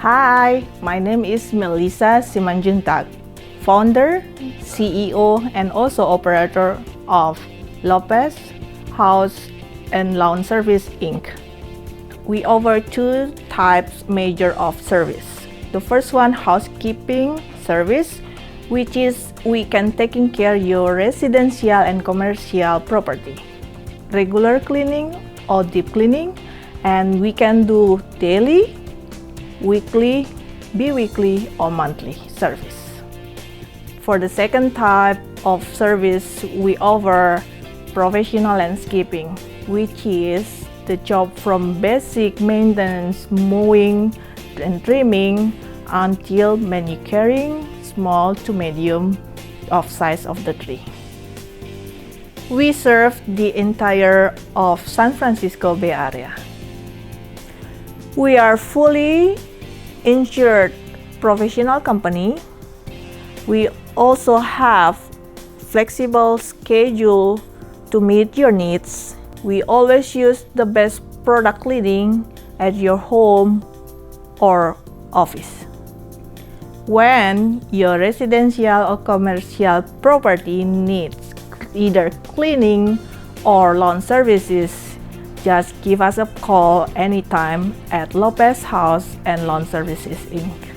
Hi, my name is Melisa Simanjuntak, founder, CEO, and also operator of Lopez House and Lawn Service Inc. We offer two types major of service. The first one, housekeeping service, which is we can taking care your residential and commercial property. Regular cleaning or deep cleaning, and we can do daily, weekly, bi-weekly, or monthly service. For the second type of service, we offer professional landscaping, which is the job from basic maintenance, mowing and trimming, until manicuring, small to medium of size of the tree. We serve the entire of San Francisco Bay Area. We are fully insured professional company. We also have flexible schedule to meet your needs. We always use the best product cleaning at your home or office. When your residential or commercial property needs either cleaning or lawn services, just give us a call anytime at Lopez House and Lawn Services Inc.